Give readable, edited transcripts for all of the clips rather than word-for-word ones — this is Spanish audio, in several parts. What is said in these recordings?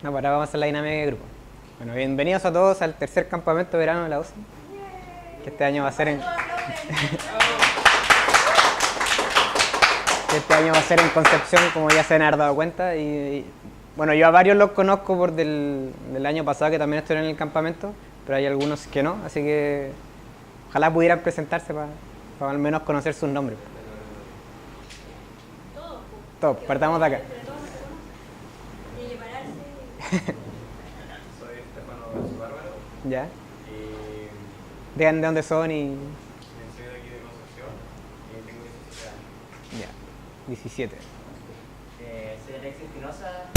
No, pues ahora vamos a hacer la dinámica de grupo. Bueno, bienvenidos a todos al tercer campamento de verano de la UCI, que este año va a ser en, que este año va a ser en Concepción, como ya se han dado cuenta. Bueno, yo a varios los conozco por del año pasado, que también estuvieron en el campamento, pero hay algunos que no, así que ojalá pudieran presentarse para al menos conocer sus nombres. Todos, partamos de acá. Soy Estefano Bárbaro ¿Ya? y Digan de dónde son y... soy de aquí de Concepción y tengo 17 años. Ya, 17. Soy Alexis Espinosa.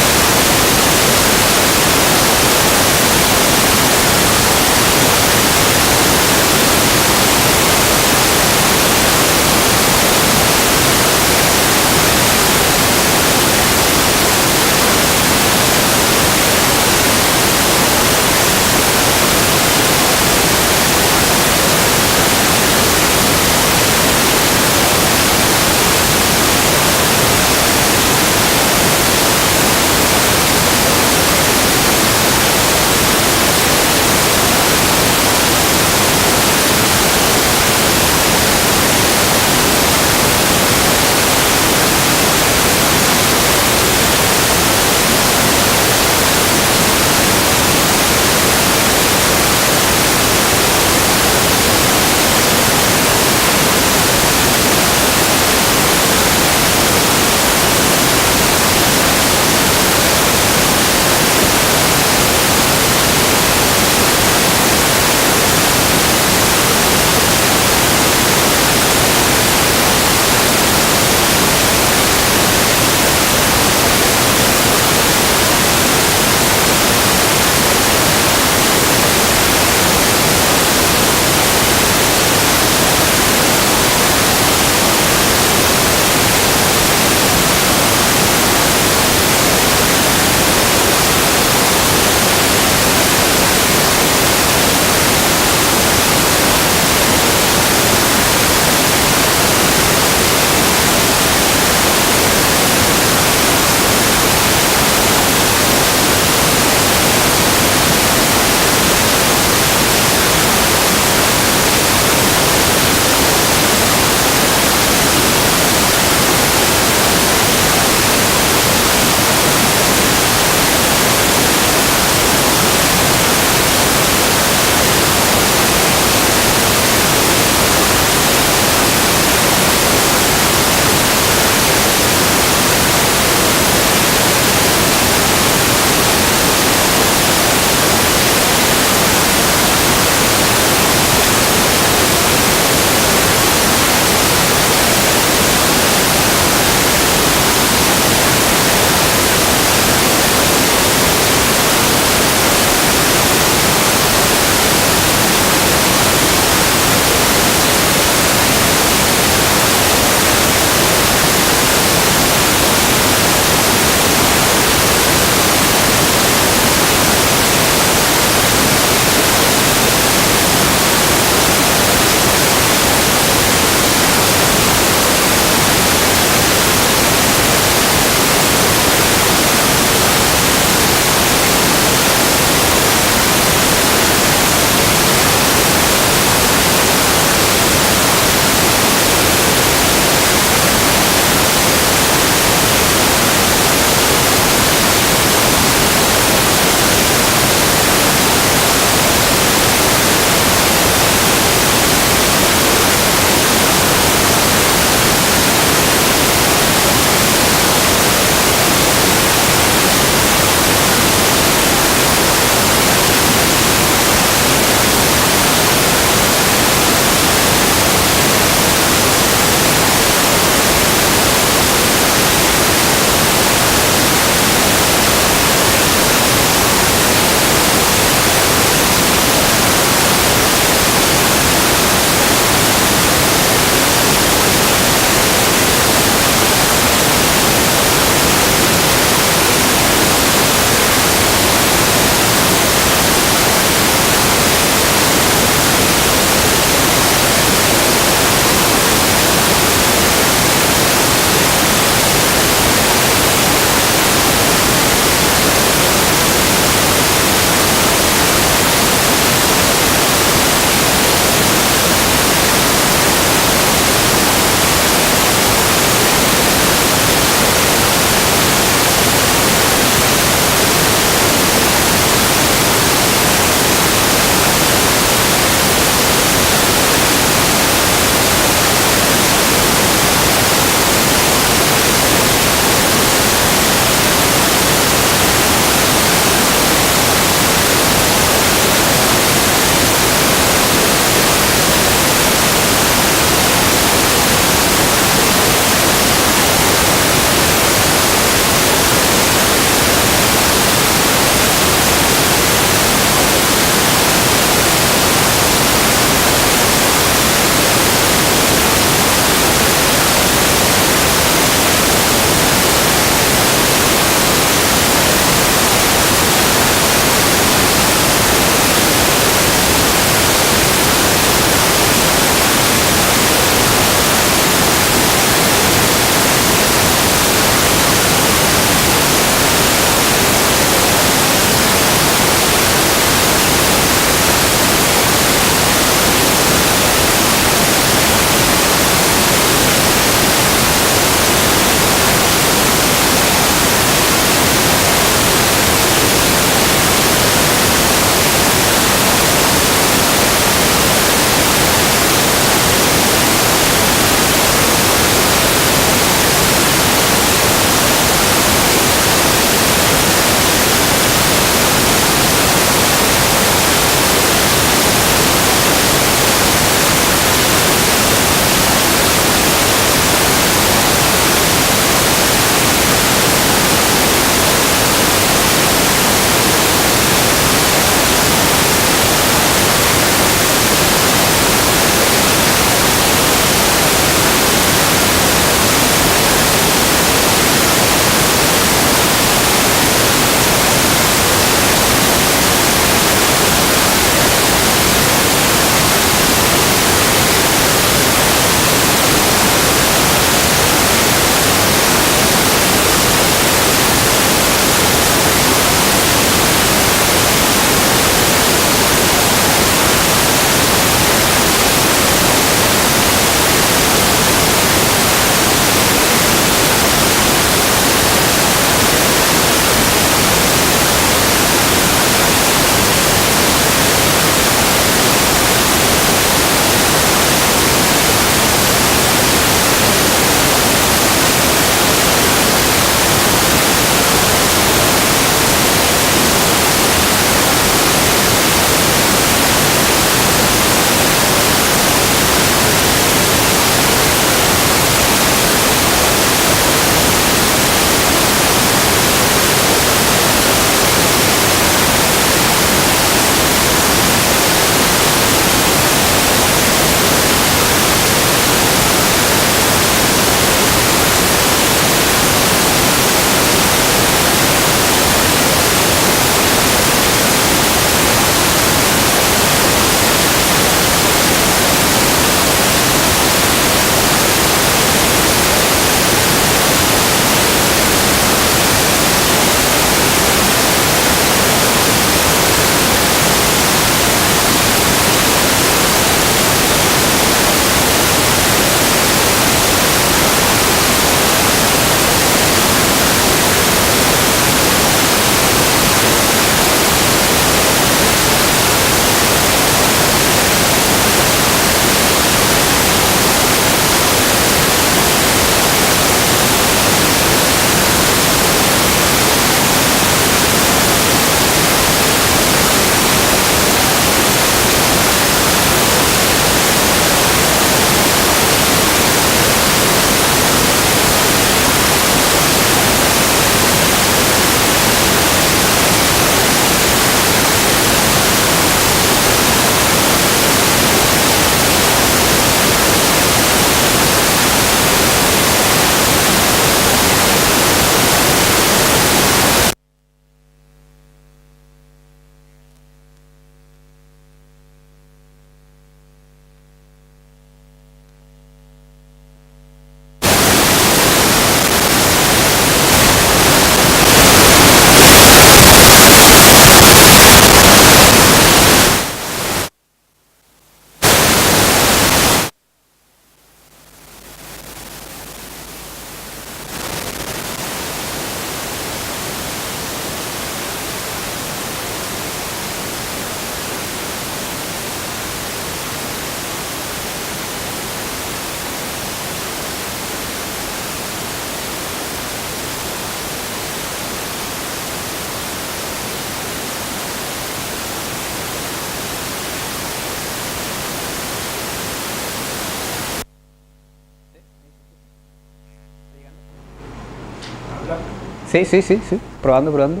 Sí, sí, sí, sí. Probando, probando.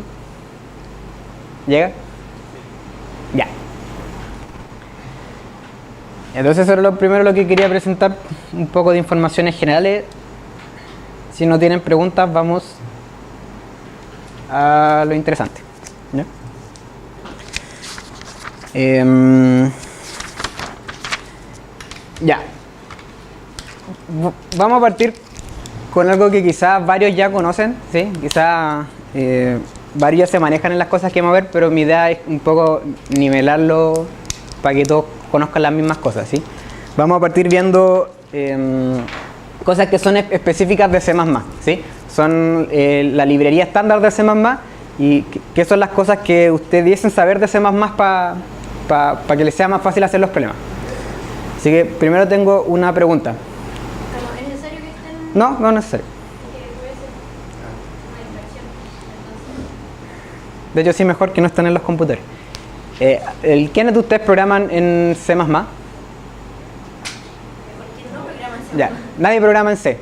¿Llega? Ya. Entonces eso era lo primero lo que quería presentar, un poco de informaciones generales. Si no tienen preguntas, vamos a lo interesante. ¿Ya? Ya. Vamos a partir con algo que quizás varios ya conocen, ¿sí? Quizás varios ya se manejan en las cosas que vamos a ver, pero mi idea es un poco nivelarlo para que todos conozcan las mismas cosas, ¿sí? Vamos a partir viendo cosas que son específicas de C++, ¿sí? Son la librería estándar de C++ y que son las cosas que ustedes debiesen saber de C++ para que les sea más fácil hacer los problemas. Así que primero tengo una pregunta. ¿Es necesario que estén? No, no es necesario. Que puede ser una distracción. Entonces, De hecho, sí, mejor que no estén en los computadores. ¿Quiénes de ustedes programan en C++? porque no programan C++. Ya, nadie programa en C.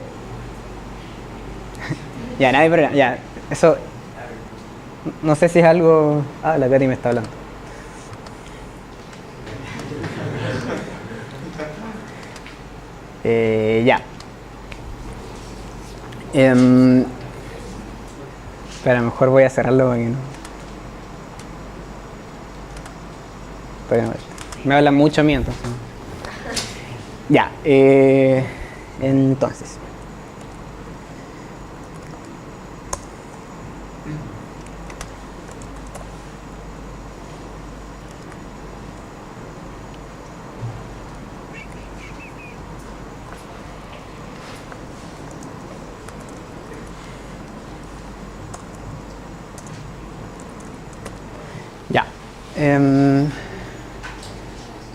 Ya, nadie programa. Ya, eso. No sé si es algo. Ah, la Katy me está hablando. Ya. Espera, mejor voy a cerrarlo para que no. Pero me hablan mucho a mí entonces. Ya, entonces. Ya.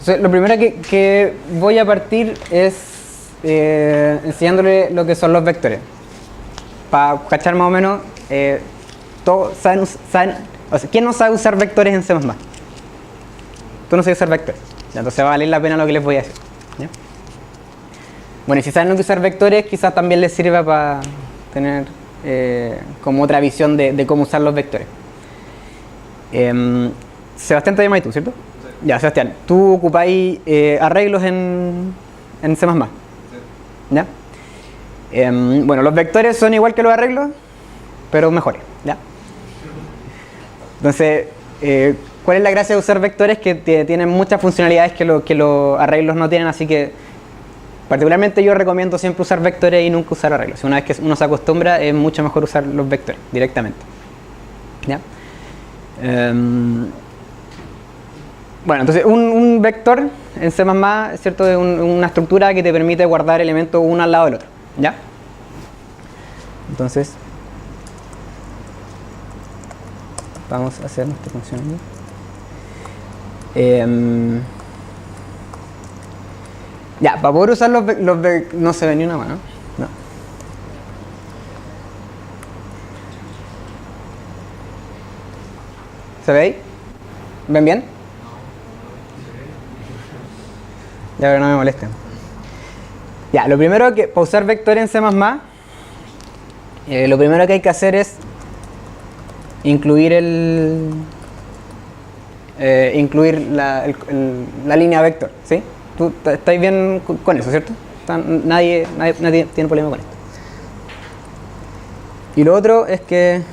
Entonces, lo primero que voy a partir es enseñándole lo que son los vectores. Para cachar más o menos, todos saben, o sea, ¿quién no sabe usar vectores en C++? Tú no sabes usar vectores. Ya, entonces va a valer la pena lo que les voy a decir. ¿Ya? Bueno, y si saben lo que usar vectores, quizás también les sirva para tener como otra visión de cómo usar los vectores. Sebastián te llamas tú, ¿cierto? Sí. Ya, Sebastián, ¿tú ocupáis arreglos en C++? Sí. ¿Ya? Bueno, los vectores son igual que los arreglos, pero mejores, ¿ya? Entonces, ¿cuál es la gracia de usar vectores? Que tienen muchas funcionalidades que los arreglos no tienen, así que particularmente yo recomiendo siempre usar vectores y nunca usar arreglos. Una vez que uno se acostumbra, es mucho mejor usar los vectores directamente, ¿ya? Bueno, entonces un vector en C++, ¿cierto? Es una estructura que te permite guardar elementos uno al lado del otro, ¿ya? Entonces, vamos a hacer nuestra función aquí. Ya, para poder usar los no se ve ni una mano, no. ¿Se ve ahí? ¿Ven bien? Ya, pero no me molesten. Ya, lo primero que, para usar vectores en C++, lo primero que hay que hacer es incluir la línea vector, ¿sí? ¿Tú estáis bien con eso, cierto? Nadie tiene problema con esto. Y lo otro es que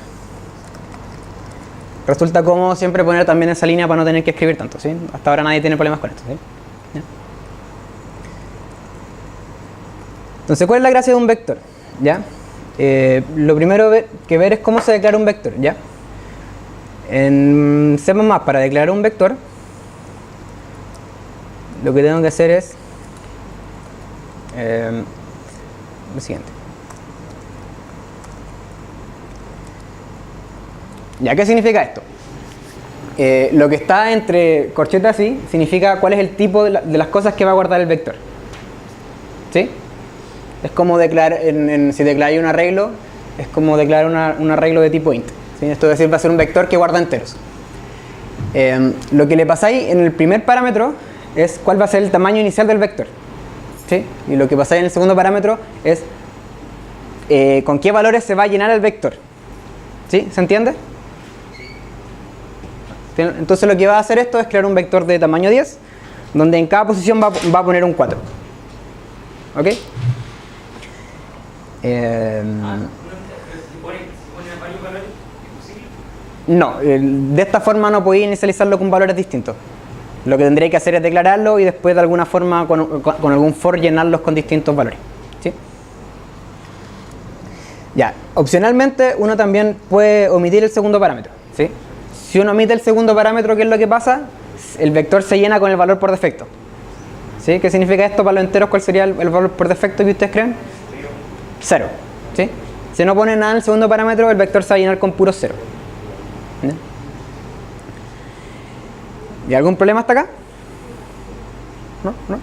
resulta cómodo siempre poner también esa línea para no tener que escribir tanto, ¿sí? Hasta ahora nadie tiene problemas con esto, ¿sí? ¿Ya? Entonces, ¿cuál es la gracia de un vector? ¿Ya? Lo primero que ver es cómo se declara un vector, ¿ya? En C++, para declarar un vector, lo que tengo que hacer es lo siguiente. ¿Ya? ¿Qué significa esto? Lo que está entre corchetas y significa cuál es el tipo de las cosas que va a guardar el vector, ¿sí? Es como declarar, si declaráis un arreglo, es como declarar un arreglo de tipo int, ¿sí? Esto es decir, va a ser un vector que guarda enteros. Lo que le pasáis en el primer parámetro es cuál va a ser el tamaño inicial del vector, ¿sí? Y lo que pasáis en el segundo parámetro es con qué valores se va a llenar el vector, ¿Sí? ¿Se entiende? Entonces lo que va a hacer esto es crear un vector de tamaño 10, donde en cada posición va a poner un 4. ¿Ok? ¿Se pone varios valores? ¿Es posible? No, de esta forma no podéis inicializarlo con valores distintos. Lo que tendréis que hacer es declararlo y después de alguna forma con algún for llenarlos con distintos valores. ¿Sí? Ya, opcionalmente uno también puede omitir el segundo parámetro. ¿Sí? Si uno omite el segundo parámetro, ¿qué es lo que pasa? El vector se llena con el valor por defecto. ¿Sí? ¿Qué significa esto para los enteros? ¿Cuál sería el valor por defecto que ustedes creen? 0. ¿Sí? Si no pone nada en el segundo parámetro, el vector se va a llenar con puro 0. ¿Sí? ¿Y algún problema hasta acá? ¿No? ¿No?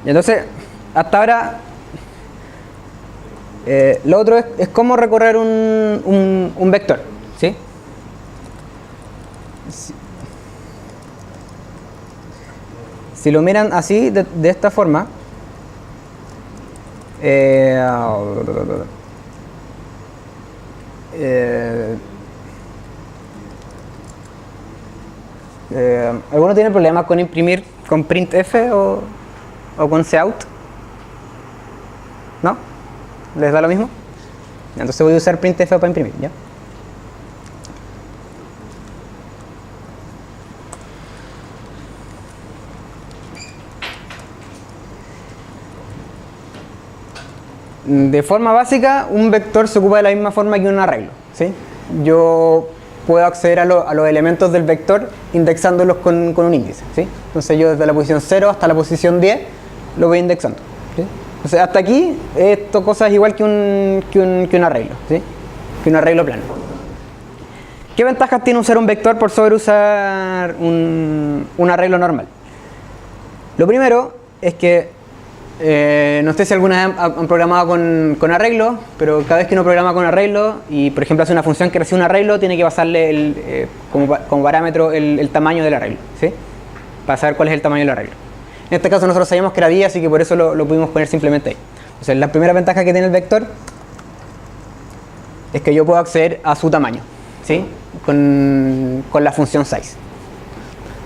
Entonces, hasta ahora, lo otro es cómo recorrer un vector. ¿Sí? Si lo miran así, de esta forma, ¿alguno tiene problemas con imprimir con printf o con cout? ¿No? ¿Les da lo mismo? Entonces voy a usar printf para imprimir, ¿ya? De forma básica, un vector se ocupa de la misma forma que un arreglo, ¿sí? Yo puedo acceder a los elementos del vector indexándolos con un índice, ¿sí? Entonces yo desde la posición 0 hasta la posición 10 lo voy indexando, ¿sí? Entonces hasta aquí esto cosas igual que un arreglo, ¿sí? Que un arreglo plano. ¿Qué ventajas tiene usar un vector por sobre usar un arreglo normal? Lo primero es que no sé si alguna vez han programado con arreglo, pero cada vez que uno programa con arreglo y por ejemplo hace una función que recibe un arreglo, tiene que pasarle como parámetro el tamaño del arreglo, ¿sí? Para saber cuál es el tamaño del arreglo. En este caso nosotros sabíamos que era 10, así que por eso lo pudimos poner simplemente ahí. Entonces la primera ventaja que tiene el vector es que yo puedo acceder a su tamaño, ¿sí? Con la función size.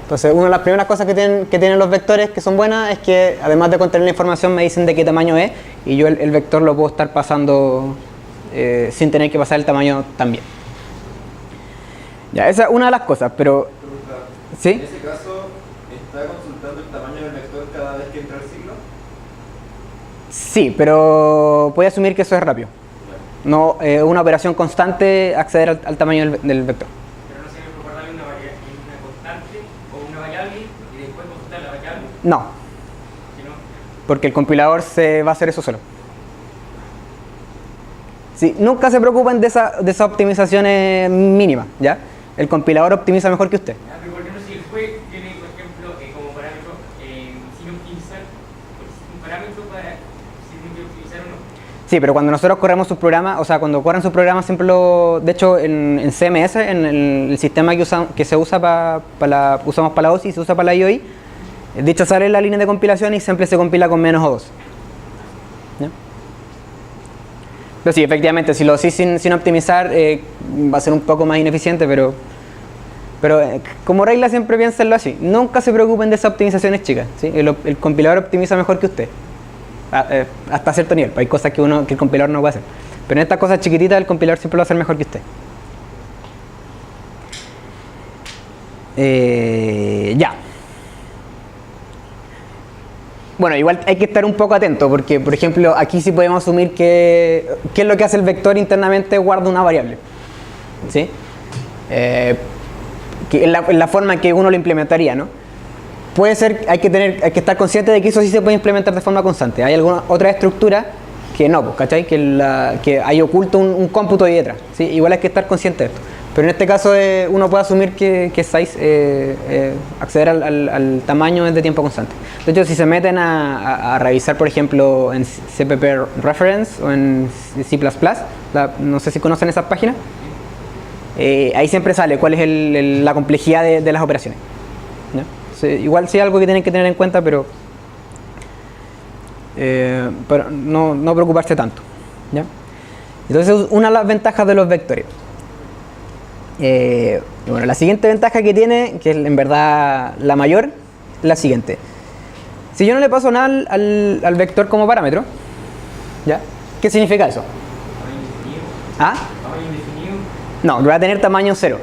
Entonces, una de las primeras cosas que tienen los vectores que son buenas es que, además de contener la información, me dicen de qué tamaño es y yo el vector lo puedo estar pasando sin tener que pasar el tamaño también. Ya, esa es una de las cosas, pero... ¿Sí? En ese caso, ¿está consultando el tamaño del vector cada vez que entra el siglo? Sí, pero voy a asumir que eso es rápido. No, una operación constante acceder al tamaño del vector. No, porque el compilador se va a hacer eso solo. Sí, nunca se preocupen de esas optimizaciones mínimas, ¿ya? El compilador optimiza mejor que usted. ¿Por qué no si el juez tiene, por ejemplo, como parámetro sin optimizar, un parámetro para si tiene que optimizar o no? Sí, pero cuando nosotros corremos sus programas, o sea, cuando corren sus programas siempre lo... De hecho, en CMS, en el sistema que se usa usamos para la OSI y se usa para la IOI, dicho sale la línea de compilación y siempre se compila con menos O2. ¿Ya? Pero sí, efectivamente, si lo hacís sin optimizar va a ser un poco más ineficiente, pero como regla siempre piénsenlo así. Nunca se preocupen de esas optimizaciones chicas, ¿sí? El compilador optimiza mejor que usted. Hasta cierto nivel. Hay cosas que el compilador no puede hacer. Pero en estas cosas chiquititas el compilador siempre lo va a hacer mejor que usted. Ya. Bueno, igual hay que estar un poco atento porque, por ejemplo, aquí sí podemos asumir que ¿qué es lo que hace el vector internamente? Guarda una variable, ¿sí? Que es la forma en que uno lo implementaría, ¿no? Puede ser, hay que estar consciente de que eso sí se puede implementar de forma constante. Hay alguna otra estructura que no, ¿cachai? Que hay oculto un cómputo ahí detrás, ¿sí? Igual hay que estar consciente de esto. Pero en este caso uno puede asumir que size, acceder al tamaño es de tiempo constante. De hecho, si se meten a revisar, por ejemplo, en CPP Reference o en C++, no sé si conocen esas páginas, ahí siempre sale cuál es la complejidad de las operaciones, ¿no? Sí, igual sí es algo que tienen que tener en cuenta, pero no preocuparse tanto, ¿ya? Entonces, una de las ventajas de los vectores. Y bueno, la siguiente ventaja que tiene, que es en verdad la mayor, es la siguiente. Si yo no le paso nada al vector como parámetro, ¿ya? ¿Qué significa eso? Tamaño indefinido. ¿Ah? Tamaño indefinido. No, que va a tener tamaño 0.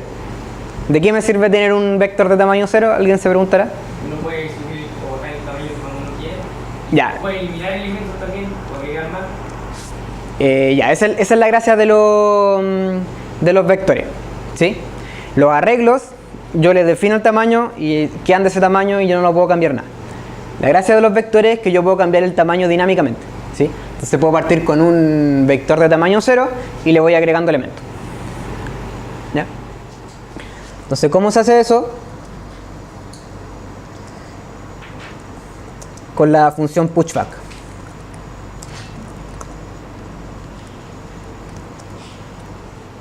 ¿De qué me sirve tener un vector de tamaño 0? ¿Alguien se preguntará? Uno puede subir o bajar el tamaño como uno quiera. Ya. Puede eliminar elementos también, o agregar más. Ya, esa es la gracia de los vectores, ¿sí? Los arreglos, yo les defino el tamaño y quedan de ese tamaño y yo no lo puedo cambiar nada. La gracia de los vectores es que yo puedo cambiar el tamaño dinámicamente, ¿sí? Entonces puedo partir con un vector de tamaño 0 y le voy agregando elementos. ¿Ya? Entonces, ¿cómo se hace eso? Con la función pushback.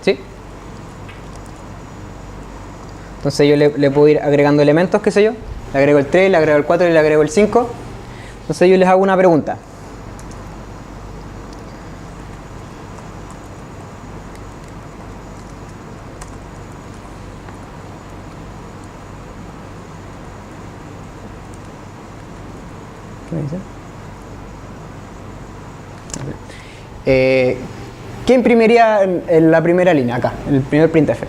¿Sí? Entonces yo le puedo ir agregando elementos, qué sé yo. Le agrego el 3, le agrego el 4 y le agrego el 5. Entonces yo les hago una pregunta. ¿Qué me dice? ¿Qué imprimiría en la primera línea acá, en el primer printf?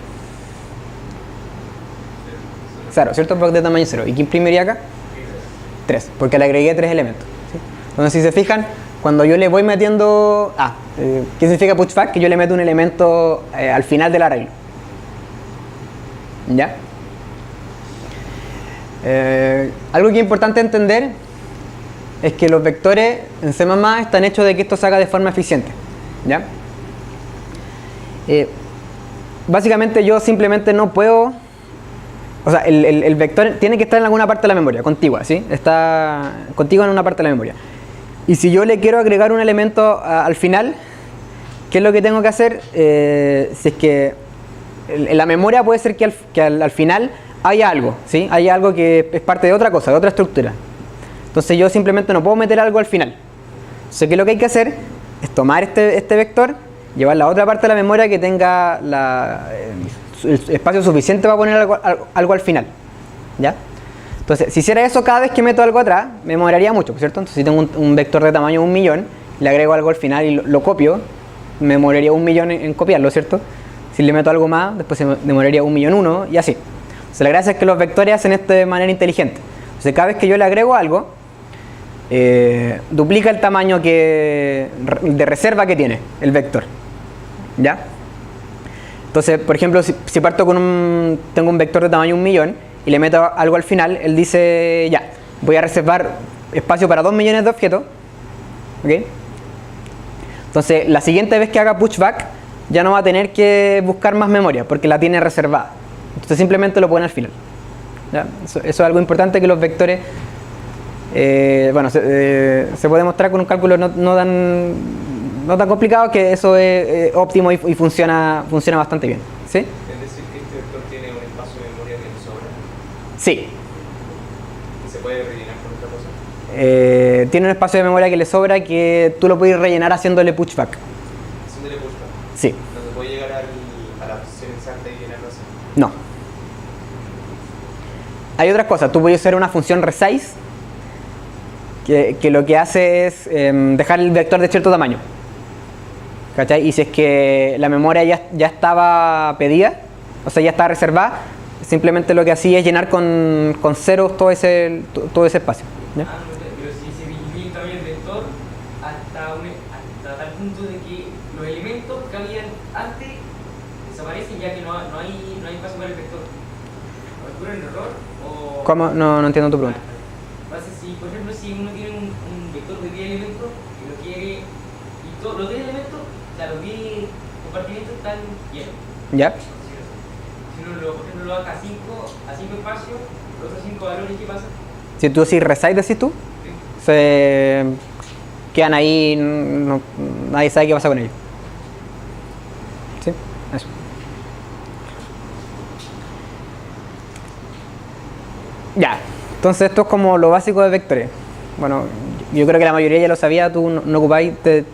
0, ¿cierto? Block de tamaño 0. ¿Y qué imprimiría acá? 3, porque le agregué 3 elementos, ¿sí? Entonces, si se fijan, cuando yo le voy metiendo... ¿qué significa pushback? Que yo le meto un elemento al final del arreglo. ¿Ya? Algo que es importante entender es que los vectores en C++ están hechos de que esto se haga de forma eficiente. ¿Ya? Básicamente yo simplemente no puedo... O sea, el vector tiene que estar en alguna parte de la memoria, contigua, ¿sí? Está contigua en una parte de la memoria. Y si yo le quiero agregar un elemento al final, ¿qué es lo que tengo que hacer? Si es que en la memoria puede ser que al final haya algo, ¿sí? Hay algo que es parte de otra cosa, de otra estructura. Entonces yo simplemente no puedo meter algo al final. Entonces, ¿qué es lo que hay que hacer? Es tomar este vector, llevarlo a otra parte de la memoria que tenga el espacio suficiente para poner algo al final. ¿Ya? Entonces, si hiciera eso cada vez que meto algo atrás, me demoraría mucho, ¿cierto? Entonces, si tengo un vector de tamaño 1.000.000, le agrego algo al final y lo copio, me demoraría 1.000.000 en copiarlo, ¿cierto? Si le meto algo más, después se me demoraría 1.000.001 y así. Entonces, la gracia es que los vectores hacen esto de manera inteligente. Entonces, cada vez que yo le agrego algo, duplica el tamaño de reserva que tiene el vector. ¿Ya? Entonces, por ejemplo, si parto tengo un vector de tamaño 1.000.000 y le meto algo al final, él dice, ya, voy a reservar espacio para 2 millones de objetos. ¿Ok? Entonces, la siguiente vez que haga pushback, ya no va a tener que buscar más memoria, porque la tiene reservada. Entonces, simplemente lo pone al final. ¿Ya? Eso es algo importante que los vectores, se puede mostrar con un cálculo no tan complicado, que eso es óptimo y funciona bastante bien. ¿Sí? Es decir, que este vector tiene un espacio de memoria que le sobra Sí. y se puede rellenar con otra cosa. Tiene un espacio de memoria que le sobra que tú lo puedes rellenar haciéndole pushback. Haciéndole pushback. Sí. No se puede llegar a la posición exacta y llenarlo así. No. Hay otras cosas. Tú puedes usar una función resize que lo que hace es dejar el vector de cierto tamaño. ¿Cachai? Y si es que la memoria ya estaba pedida, o sea, ya está reservada, simplemente lo que hacía es llenar con ceros todo ese espacio. ¿Ya? Pero si se divide también el vector hasta tal punto de que los elementos que habían antes desaparecen, ya que no hay espacio para el vector. ¿Ocurre un error? O... ¿Cómo? No entiendo tu pregunta. Pasa si, por ejemplo, si uno tiene un vector de 10 elementos y lo quiere, y todos los 10 elementos, o sea, los 10 compartimentos están llenos. ¿Ya? Si uno por ejemplo, lo baja a 5 espacios, los otros 5 valores, ¿qué pasa? Si tú decís resize, decís tú, Sí. se quedan ahí, nadie sabe qué pasa con ellos. ¿Sí? Eso. Ya, entonces esto es como lo básico de vectores. Bueno, yo creo que la mayoría ya lo sabía, tú no ocupáis, te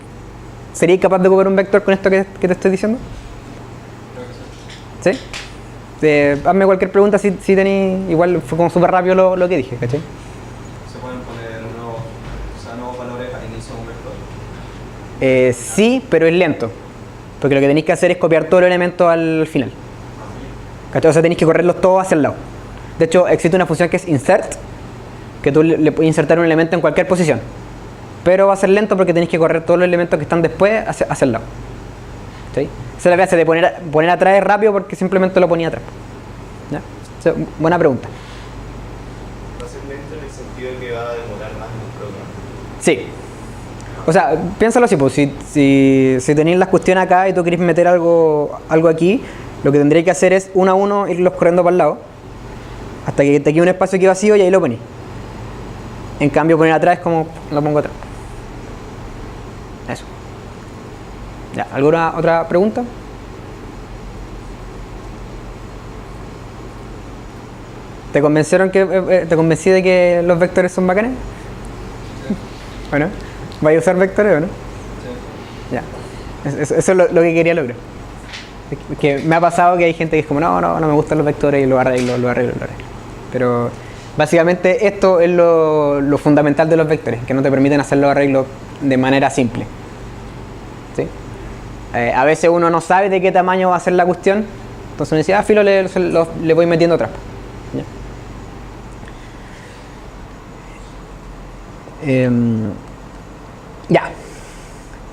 ¿Serías capaz de ocupar un vector con esto que te estoy diciendo? Creo que sí. ¿Sí? Hazme cualquier pregunta si tenéis. Igual fue como súper rápido lo que dije, ¿cachai? ¿Se pueden poner nuevos valores al inicio de un vector? Sí, pero es lento. Porque lo que tenéis que hacer es copiar todos los elementos al final. ¿Cachai? O sea, tenéis que correrlos todos hacia el lado. De hecho, existe una función que es insert, que tú le puedes insertar un elemento en cualquier posición. Pero va a ser lento porque tenéis que correr todos los elementos que están después hacia el lado. ¿Sí? Esa es la clase de poner atrás es rápido porque simplemente lo ponía atrás. ¿Ya? O sea, buena pregunta. Va a ser lento en el sentido de que va a demorar más en un programa. Sí. O sea, piénsalo así, pues, si tenéis las cuestiones acá y tú queréis meter algo aquí, lo que tendréis que hacer es uno a uno irlos corriendo para el lado hasta que te quede un espacio aquí vacío y ahí lo ponéis. En cambio, poner atrás es como lo pongo atrás. Eso. Ya, ¿alguna otra pregunta? ¿Te convencí de que los vectores son bacanes? Sí. Bueno, ¿vais a usar vectores o no? Sí. Ya. Eso es lo que quería lograr. Es que me ha pasado que hay gente que es como, no me gustan los vectores y lo arreglo. Pero básicamente esto es lo fundamental de los vectores, que no te permiten hacer los arreglos de manera simple. ¿Sí? A veces uno no sabe de qué tamaño va a ser la cuestión, entonces uno dice, filo, le voy metiendo atrás. ¿Ya? Ya.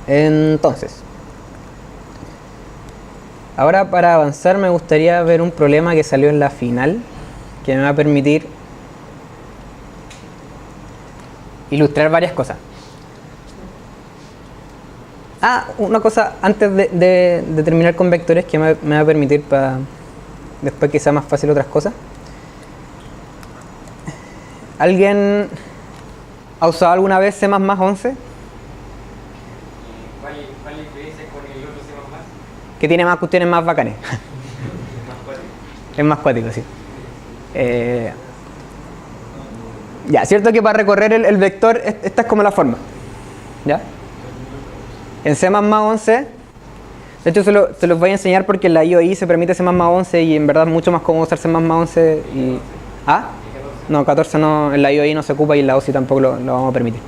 Entonces, ahora para avanzar me gustaría ver un problema que salió en la final, que me va a permitir ilustrar varias cosas. Una cosa antes de terminar con vectores que me va a permitir para después que sea más fácil otras cosas. ¿Alguien ha usado alguna vez C++11? ¿Cuál es la diferencia con el otro C++? Que tiene más cuestiones más bacanes. Más cuático. Es más cuático, sí. Ya, cierto que para recorrer el vector, esta es como la forma. ¿Ya? En C++11, de hecho se los voy a enseñar porque en la IOI se permite C++11 y en verdad es mucho más cómodo usar C++11 y... ¿Ah? No, 14 no, en la IOI no se ocupa y en la OSI tampoco lo vamos a permitir.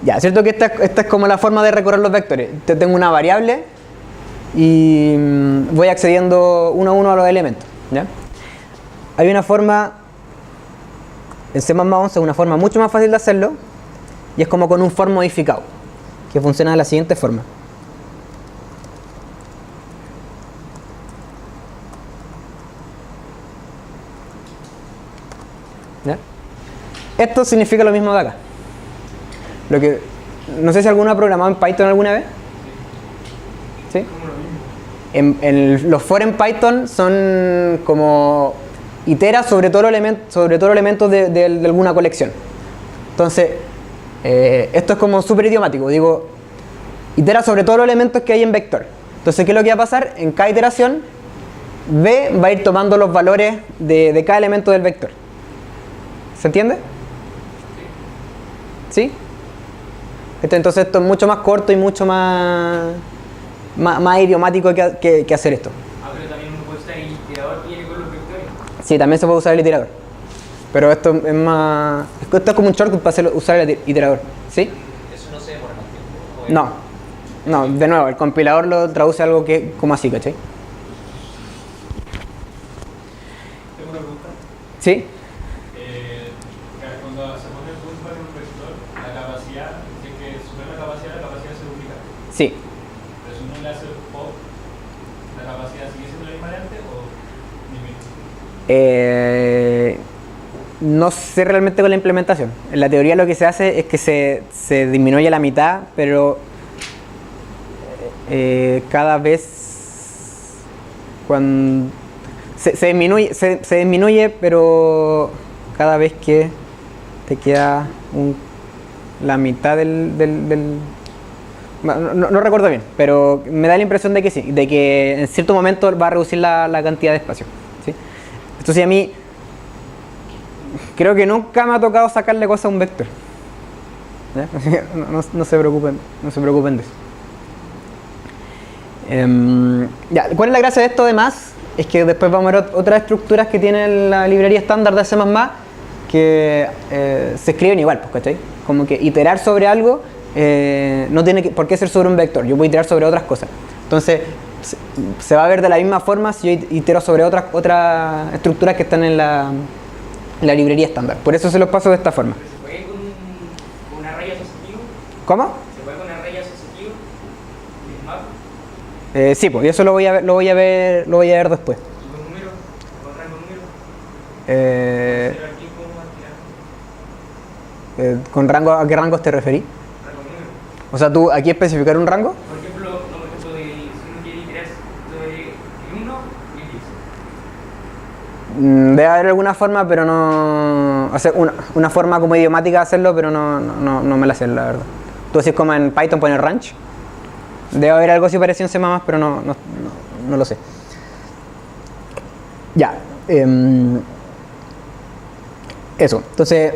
Ya, cierto que esta es como la forma de recorrer los vectores. Tengo una variable y voy accediendo uno a uno a los elementos. ¿Ya? Hay una forma, en C++11 es una forma mucho más fácil de hacerlo y es como con un for modificado, que funciona de la siguiente forma. ¿Ya? Esto significa lo mismo de acá. No sé si alguno ha programado en Python alguna vez. ¿Sí? Los for en Python son como itera sobre todo los elementos de alguna colección. Entonces, esto es como súper idiomático. Digo, itera sobre todos los elementos que hay en vector. Entonces, ¿qué es lo que va a pasar? En cada iteración, B va a ir tomando los valores de cada elemento del vector. ¿Se entiende? ¿Sí? Entonces esto es mucho más corto y mucho más idiomático que hacer esto. Pero también uno puede usar el iterador que viene con los vectores. Sí, también se puede usar el iterador. Pero esto es más... Esto es como un shortcut para usar el iterador. ¿Sí? ¿Eso no se demora más tiempo? No, de nuevo, el compilador lo traduce algo que como así, ¿cachai? Tengo una pregunta. ¿Sí? Cuando se pone el punto en un vector, la capacidad, si es que supera la capacidad se duplica. Sí. Pero si uno le hace pop, ¿la capacidad sigue siendo la misma de antes o disminuye? No sé realmente con la implementación. En la teoría lo que se hace es que se disminuye a la mitad, pero cada vez cuando se disminuye, pero cada vez que te queda la mitad del no recuerdo bien, pero me da la impresión de que sí, de que en cierto momento va a reducir la cantidad de espacio, ¿sí? Entonces a mí creo que nunca me ha tocado sacarle cosas a un vector. ¿ya? Así que no se preocupen, no se preocupen de eso. Ya, ¿cuál es la gracia de esto además? Es que después vamos a ver otras estructuras que tiene la librería estándar de C++ que se escriben igual, pues, ¿cachai? Como que iterar sobre algo no tiene por qué ser sobre un vector, yo puedo iterar sobre otras cosas. Entonces, se va a ver de la misma forma si yo itero sobre otras estructuras que están en la librería estándar. Por eso se los paso de esta forma. ¿Se puede con un array asociativo? ¿Cómo? ¿Se puede con array asociativo? ¿Map? Sí, pues, y eso lo voy a ver después. ¿Con número? ¿Con rango número? Eh, ¿Pero aquí cómo tirar? ¿Con rango, a qué rangos te referí? ¿Rango número? O sea, tú aquí especificar un rango. Por ejemplo, si uno quiere iterar sobre el 1 y el 10. Debe haber alguna forma, pero no. O sea, una forma como idiomática de hacerlo, pero no me la sé, la verdad. Tú decís como en Python poner range. Debe haber algo así parecido en C++, pero no lo sé. Ya. Eso. Entonces,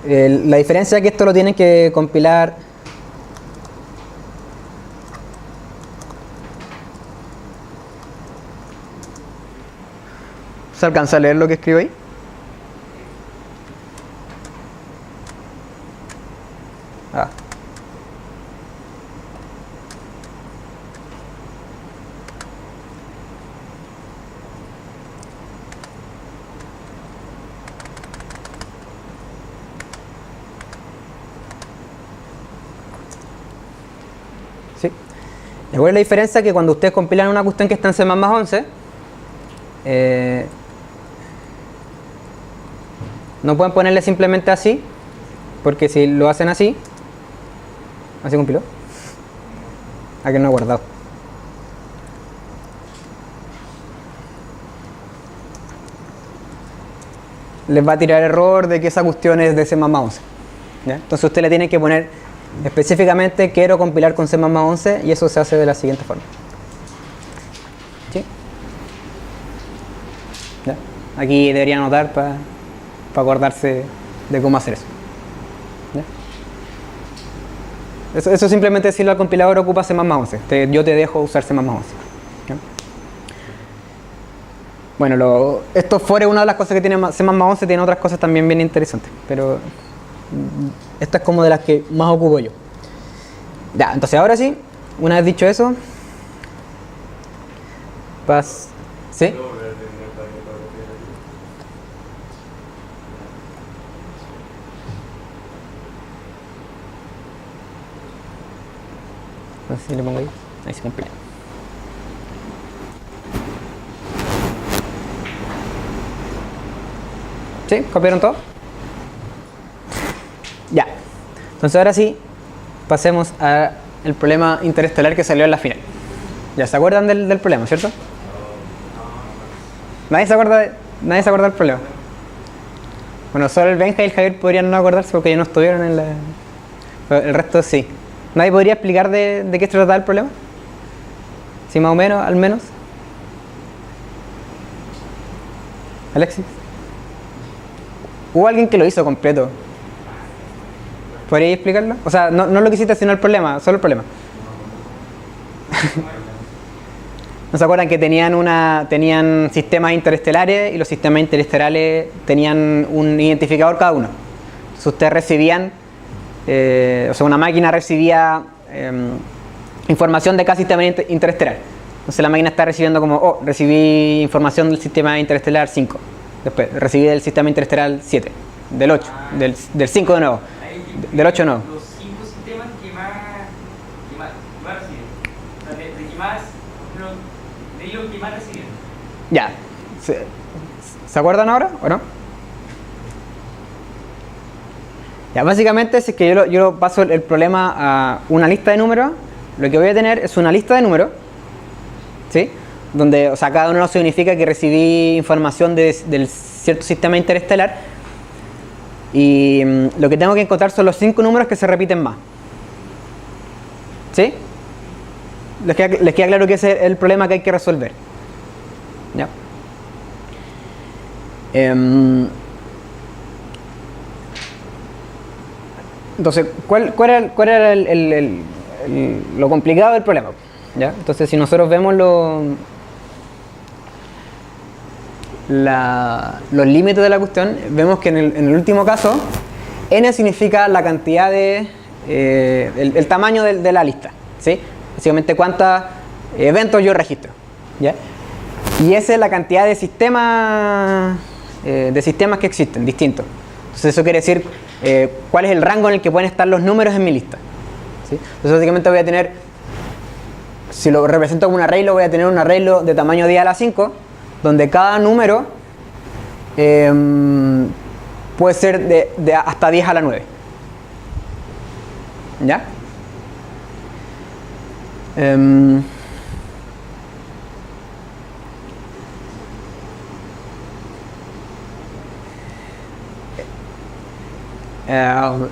la diferencia es que esto lo tienen que compilar. ¿Se alcanza a leer lo que escribo ahí? Ah. Sí. ¿Cuál es la diferencia? Que cuando ustedes compilan una cuestión que está en C++11, no pueden ponerle simplemente así, porque si lo hacen así, ¿así compiló? Aquí no he guardado. Les va a tirar error de que esa cuestión es de C++11. ¿Ya? Entonces usted le tiene que poner específicamente quiero compilar con C++11 y eso se hace de la siguiente forma. ¿Sí? ¿Ya? Aquí debería anotar para acordarse de cómo hacer eso. ¿Ya? Eso simplemente decirle al compilador ocupa C++11. Yo te dejo usar C++11. ¿Ya? Bueno, esto fuera una de las cosas que tiene C++11, tiene otras cosas también bien interesantes, pero esta es como de las que más ocupo yo. Ya, entonces ahora sí, una vez dicho eso, ¿sí? Así le pongo ahí se compila. ¿Sí? ¿Copiaron todo? Ya. Entonces ahora sí, pasemos al problema interestelar que salió en la final. ¿Ya se acuerdan del problema, cierto? ¿Nadie se acuerda del problema? Bueno, solo el Benja y el Javier podrían no acordarse porque ellos no estuvieron en la... Pero el resto sí. ¿Nadie podría explicar de qué se trataba el problema? ¿Sí, más o menos, al menos? ¿Alexis? ¿Hubo alguien que lo hizo completo? ¿Podríais explicarlo? O sea, no lo que hiciste, sino el problema, solo el problema. ¿No se acuerdan que tenían sistemas interestelares y los sistemas interestelares tenían un identificador cada uno? Entonces ustedes recibían, o sea, una máquina recibía información de cada sistema interestelar. Entonces la máquina está recibiendo como, recibí información del sistema interestelar 5. Después recibí del sistema interestelar 7, del 8, del 5 de nuevo, del 8 de nuevo. Los 5 sistemas que más reciben. O sea, de que más, de lo que más reciben. Ya. ¿Se acuerdan ahora o no? Ya, básicamente es que yo paso el problema a una lista de números. Lo que voy a tener es una lista de números, ¿sí? Donde, o sea, cada uno significa que recibí información del cierto sistema interestelar y lo que tengo que encontrar son los 5 números que se repiten más. ¿Sí? ¿Les queda claro que ese es el problema que hay que resolver? ¿Ya? Entonces, ¿cuál era lo complicado del problema? ¿Ya? Entonces, si nosotros vemos los límites de la cuestión, vemos que en el último caso, n significa la cantidad de el tamaño de la lista, ¿sí? Básicamente cuántos eventos yo registro, ¿ya? Y esa es la cantidad de sistemas que existen, distintos. Entonces eso quiere decir cuál es el rango en el que pueden estar los números en mi lista, ¿sí? Entonces básicamente voy a tener, si lo represento como un arreglo, voy a tener un arreglo de tamaño 10 a la 5, donde cada número puede ser de hasta 10 a la 9. ¿Ya?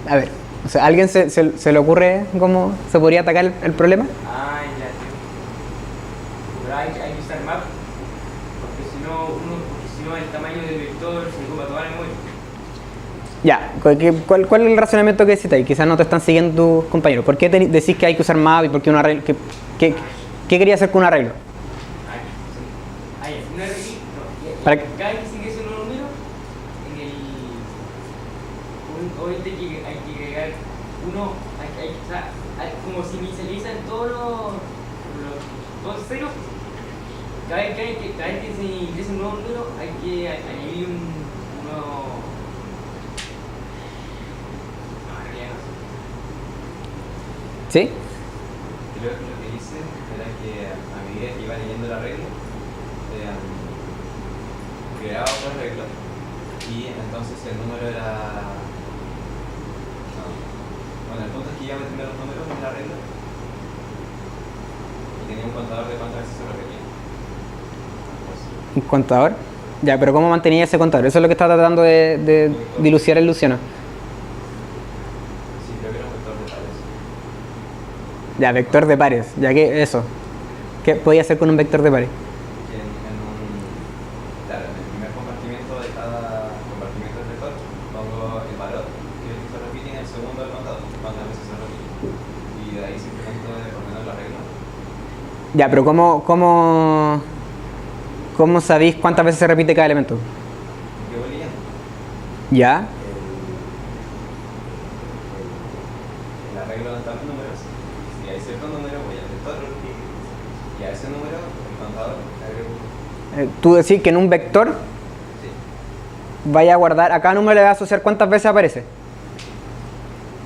A ver, o sea, ¿a alguien se le ocurre cómo se podría atacar el problema? Ah, ya, tío. Pero hay que usar map, porque si no el tamaño del vector se ocupa toda la memoria. Ya, ¿cuál es el razonamiento que decís ahí? Quizás no te están siguiendo tus compañeros. ¿Por qué decís que hay que usar map y por qué un arreglo? ¿Qué quería hacer con un arreglo? Un arreglo, Para cada vez que se ingresa un nuevo número, obviamente hay que agregar uno, o sea, como si inicializan todos los ceros. Cada vez que se ingresa un nuevo número, hay que añadir un nuevo. No, en realidad no sé. ¿Sí? Creo que lo que hice era que a medida que iba leyendo el arreglo, creaba otro arreglo y entonces el número era... No. Bueno, el punto es que iba metiendo los números en el arreglo y tenía un contador de cuántas veces se repetía. ¿Un contador? Ya, pero ¿cómo mantenía ese contador? Eso es lo que está tratando de dilucidar el Luciano. Sí, creo que era un vector de pares. Ya, vector de pares. Ya que eso. ¿Qué podía hacer con un vector de pares? Que claro, en el primer compartimento de cada compartimento del vector pongo el valor que se repite y en el segundo el contador, cuántas veces se repite. Y de ahí simplemente por menos el arreglo. Ya, pero ¿cómo sabéis cuántas veces se repite cada elemento? ¿Qué voy leyendo? Ya. El arreglo de tantos números. Si hay cierto número, voy al vector y a ese número, el contador, agrego. Tú decís que en un vector Sí. vaya a guardar, a cada número le va a asociar cuántas veces aparece.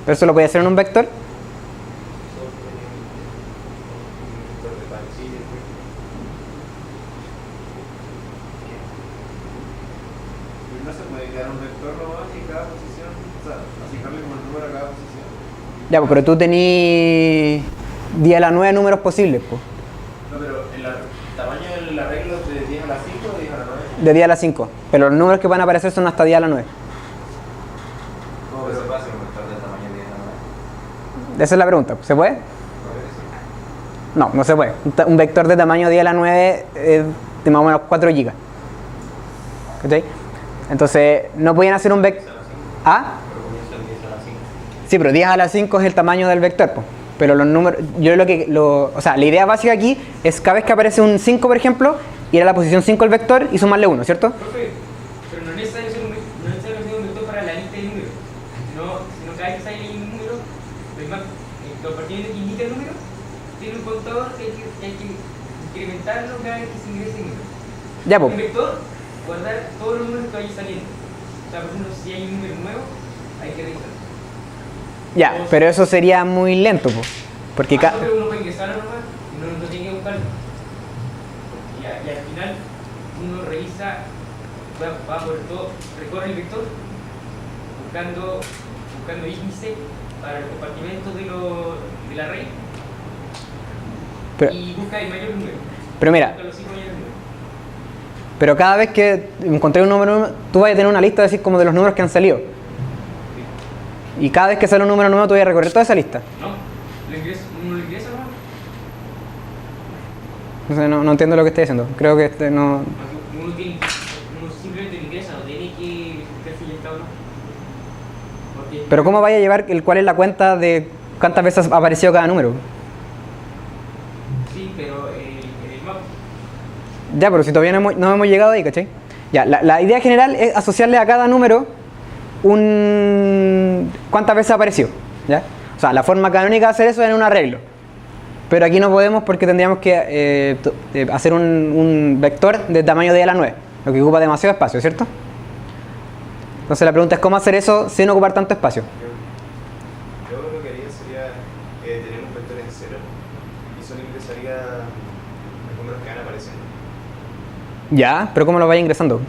Pero eso lo podía hacer en un vector. No se puede crear un vector nomás en cada posición, o sea, asignarle como el número a cada posición. Ya, pues, pero tú tenés 10 a la 9 números posibles, pues. No, pero el tamaño del arreglo es de 10 a la 5 o de 10 a la 9. De 10 a la 5. Pero los números que van a aparecer son hasta 10 a la 9. No, pero se puede hacer un vector del tamaño de 10 a la 9. Esa es la pregunta. ¿Se puede? No, no se puede. Un vector de tamaño 10 a la 9 es de más o menos 4 GB. ¿Cachai? Entonces, no podían hacer un vector. ¿Ah? Pero comienza el 10 a la 5. Sí, pero 10 a la 5 es el tamaño del vector, pues. Pero los números, o sea, la idea básica aquí es cada vez que aparece un 5, por ejemplo, ir a la posición 5 del vector y sumarle 1, ¿cierto? Profe, pero no es necesario ser un vector para la lista de números, sino cada vez que sale un número, los compartimentos que indica el número, tiene un contador que hay que incrementarlo cada vez que se ingrese el número. Ya, pues. Un vector, guardar todos los números que vayan saliendo. O sea, por ejemplo, si hay un número nuevo, hay que revisarlo. Ya, pero eso sería muy lento, pues. Porque No, pero uno puede ingresarlo nomás y no tiene que buscarlo. Y al final uno revisa, va por todo, recorre el vector buscando índice para los compartimentos de la array Pero- y busca el mayor número. Pero mira, Busca los 5 mayores números. pero cada vez que encontré un número, tú vas a tener una lista decir como de los números que han salido. Y cada vez que sale un número nuevo, tú vas a recorrer toda esa lista. No, uno lo ingresa nomás. No entiendo lo que estoy diciendo. Creo que no. Uno simplemente lo ingresa, no tiene que verificar si ya está o no. porque... Pero ¿cómo vaya a llevar cuál es la cuenta de cuántas veces ha aparecido cada número? Sí, pero el map... Ya, pero si todavía no hemos llegado ahí, ¿cachai? Ya, la idea general es asociarle a cada número cuántas veces ha aparecido, ¿ya? O sea, la forma canónica de hacer eso es en un arreglo. Pero aquí no podemos porque tendríamos que hacer un vector de tamaño de a la 9, lo que ocupa demasiado espacio, ¿cierto? Entonces la pregunta es cómo hacer eso sin ocupar tanto espacio. Yo lo que haría sería tener un vector en cero y solo ingresaría los números que van apareciendo. Ya, pero ¿cómo lo vaya ingresando?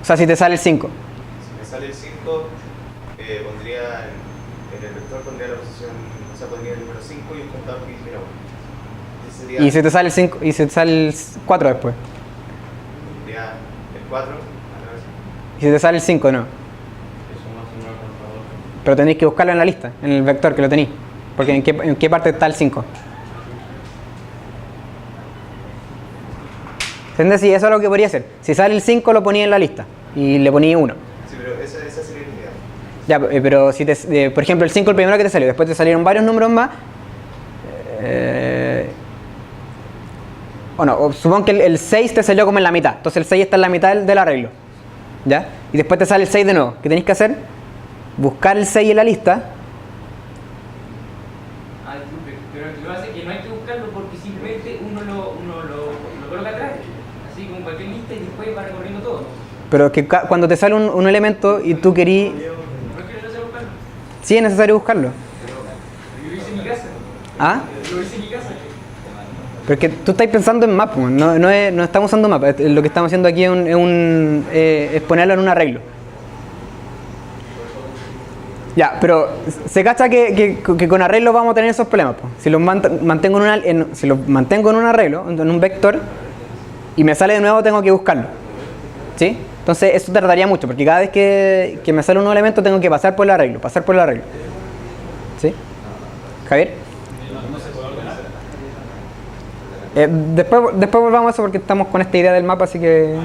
O sea, si te sale el 5. Si me sale el 5, pondría en el vector pondría la posición, o sea, pondría el número 5 y un contador que dijera 1. Y si te sale el 5 y si te sale el 4 después. Pondría el 4 Y si te sale el 5, no. Eso no es un nuevo contador. Pero tenéis que buscarlo en la lista, en el vector que lo tenéis. Porque ¿en qué parte está el 5? ¿Entiendes? Sí, eso es lo que podría hacer. Si sale el 5 lo ponía en la lista y le ponía 1. Sí, pero esa sería la idea. Ya, pero si por ejemplo el 5 el primero que te salió, después te salieron varios números más. Bueno, supongo que el 6 te salió como en la mitad. Entonces el 6 está en la mitad del arreglo. ¿Ya? Y después te sale el 6 de nuevo. ¿Qué tenéis que hacer? Buscar el 6 en la lista. Ah, disculpe, pero lo hace que no hay que buscarlo porque simplemente uno lo coloca atrás, así como cualquier lista y después va recorriendo todo. Pero que cuando te sale un elemento y tú querís... ¿No es que no se buscarlo? Sí, es necesario buscarlo. Yo lo hice en mi casa. ¿Ah? Lo hice en mi casa. Porque tú estás pensando en map, no estamos usando map. Lo que estamos haciendo aquí es ponerlo en un arreglo. Ya, pero se cacha que con arreglo vamos a tener esos problemas. Si los mantengo en un arreglo, en un vector, y me sale de nuevo, tengo que buscarlo. ¿Sí? Entonces eso tardaría mucho, porque cada vez que me sale un nuevo elemento tengo que pasar por el arreglo. ¿Sí? Javier. Después volvamos a eso porque estamos con esta idea del mapa, así que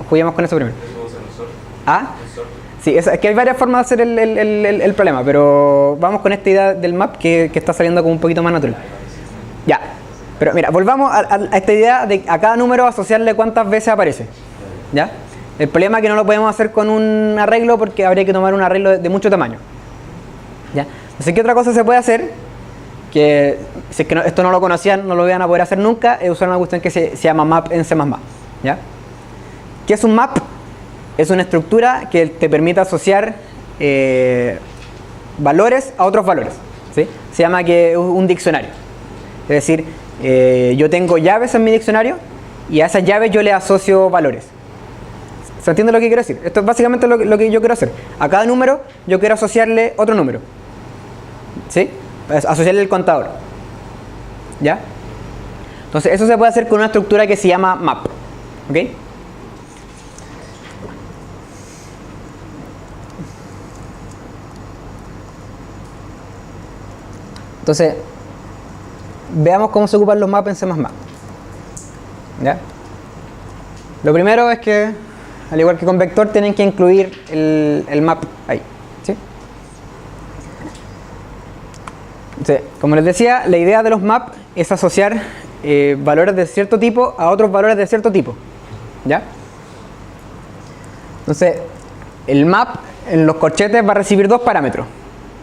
juguemos con eso primero. ¿Ah? Sí, es que hay varias formas de hacer el problema, pero vamos con esta idea del map que está saliendo como un poquito más natural. Ya, pero mira, volvamos a esta idea de a cada número asociarle cuántas veces aparece. ¿Ya? El problema es que no lo podemos hacer con un arreglo porque habría que tomar un arreglo de mucho tamaño. ¿Ya? Entonces, ¿qué otra cosa se puede hacer? Que si es que esto no lo conocían, no lo van a poder hacer nunca, es usar una cuestión que se llama map en C++. ¿Ya? ¿Qué es un map? Es una estructura que te permite asociar valores a otros valores. ¿Sí? Se llama que un diccionario. Es decir, yo tengo llaves en mi diccionario y a esas llaves yo le asocio valores. ¿Se entiende lo que quiero decir? Esto es básicamente lo que yo quiero hacer. A cada número yo quiero asociarle otro número. ¿Sí? Asociarle el contador. ¿Ya? Entonces eso se puede hacer con una estructura que se llama map. ¿Ok? Entonces, veamos cómo se ocupan los maps en C++. ¿Ya? Lo primero es que, al igual que con vector, tienen que incluir el map ahí. ¿Sí? Entonces, como les decía, la idea de los maps es asociar valores de cierto tipo a otros valores de cierto tipo. ¿Ya? Entonces, el map en los corchetes va a recibir dos parámetros.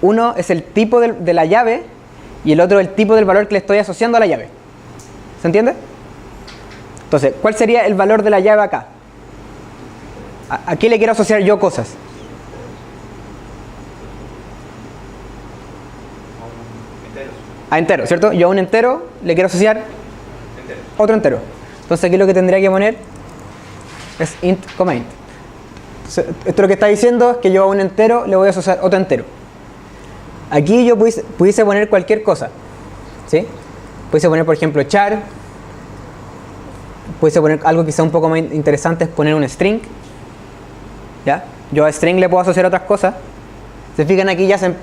Uno es el tipo de la llave y el otro el tipo del valor que le estoy asociando a la llave. ¿Se entiende? Entonces, ¿cuál sería el valor de la llave acá? ¿A qué le quiero asociar yo cosas? A entero, ¿cierto? Yo a un entero le quiero asociar otro entero. Entonces aquí lo que tendría que poner es int, int. Entonces, esto lo que está diciendo es que yo a un entero le voy a asociar otro entero. Aquí yo pudiese poner cualquier cosa. ¿Sí? Pudiese poner, por ejemplo, char. Pudiese poner algo quizá un poco más interesante, es poner un string. ¿Ya? Yo a string le puedo asociar otras cosas. Se fijan, aquí ya se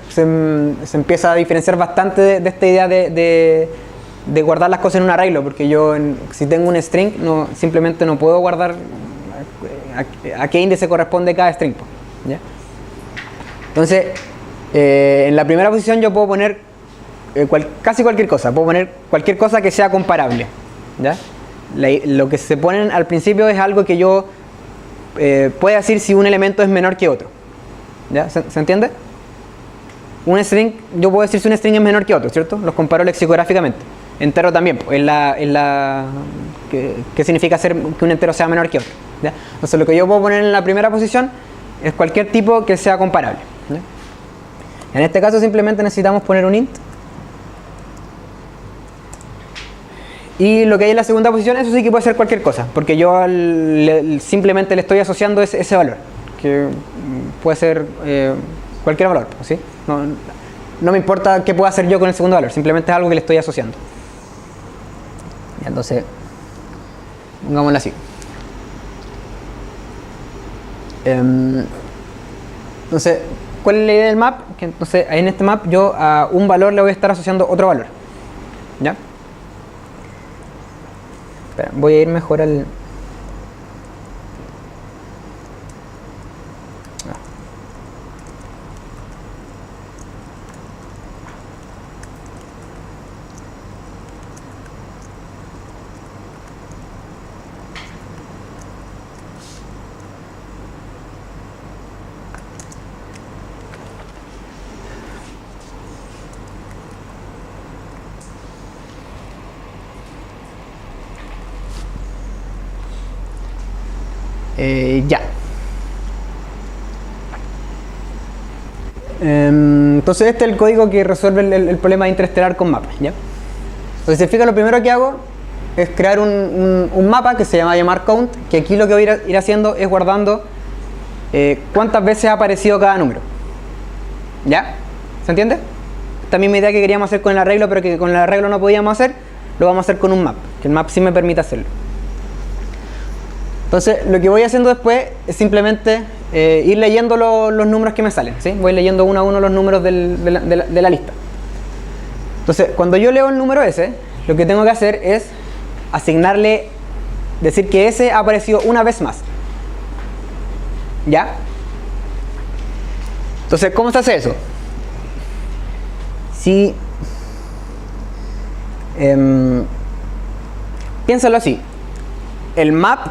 empieza a diferenciar bastante de esta idea de guardar las cosas en un arreglo, porque yo si tengo un string simplemente no puedo guardar a qué índice corresponde cada string. ¿Ya? Entonces, en la primera posición yo puedo poner casi cualquier cosa. Puedo poner cualquier cosa que sea comparable, ¿ya? Lo que se ponen al principio es algo que yo pueda decir si un elemento es menor que otro, ¿ya? ¿Se entiende? Un string, yo puedo decir si un string es menor que otro, ¿cierto? Los comparo lexicográficamente. Entero también, ¿qué significa hacer que un entero sea menor que otro? ¿Ya? Entonces lo que yo puedo poner en la primera posición es cualquier tipo que sea comparable, ¿ya? En este caso simplemente necesitamos poner un int. Y lo que hay en la segunda posición, eso sí que puede ser cualquier cosa, porque yo simplemente le estoy asociando ese valor, que puede ser cualquier valor, ¿sí? No me importa qué pueda hacer yo con el segundo valor, simplemente es algo que le estoy asociando. Entonces, pongámoslo así. Entonces, ¿cuál es la idea del map? Que entonces, en este map yo a un valor le voy a estar asociando otro valor, ¿ya? Espera, voy a ir mejor al... ya. Entonces este es el código que resuelve el problema de interestelar con mapa, ¿ya? Entonces, si fija, lo primero que hago es crear un mapa que se llama llamar count, que aquí lo que voy a ir haciendo es guardando cuántas veces ha aparecido cada número, ¿ya? ¿Se entiende? Esta misma idea que queríamos hacer con el arreglo, pero que con el arreglo no podíamos hacer, lo vamos a hacer con un map, que el map sí me permite hacerlo. Entonces, lo que voy haciendo después es simplemente ir leyendo los números que me salen, ¿sí? Voy leyendo uno a uno los números de la lista. Entonces, cuando yo leo el número S, lo que tengo que hacer es asignarle, decir que S ha aparecido una vez más, ¿ya? Entonces, ¿cómo se hace eso? Si piénsalo así, el map,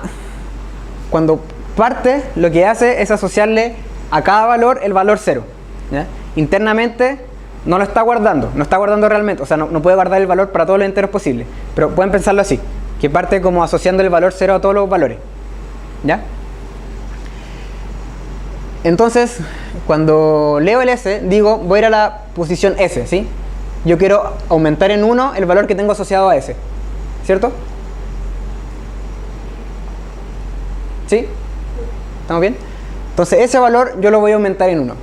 cuando parte, lo que hace es asociarle a cada valor el valor 0, ¿ya? Internamente no lo está guardando, no está guardando realmente, o sea, no puede guardar el valor para todos los enteros posibles, pero pueden pensarlo así, que parte como asociando el valor 0 a todos los valores, ¿ya? Entonces, cuando leo el S, digo, voy a ir a la posición S, ¿sí? Yo quiero aumentar en 1 el valor que tengo asociado a S, ¿cierto? ¿Sí? ¿Estamos bien? Entonces ese valor yo lo voy a aumentar en 1.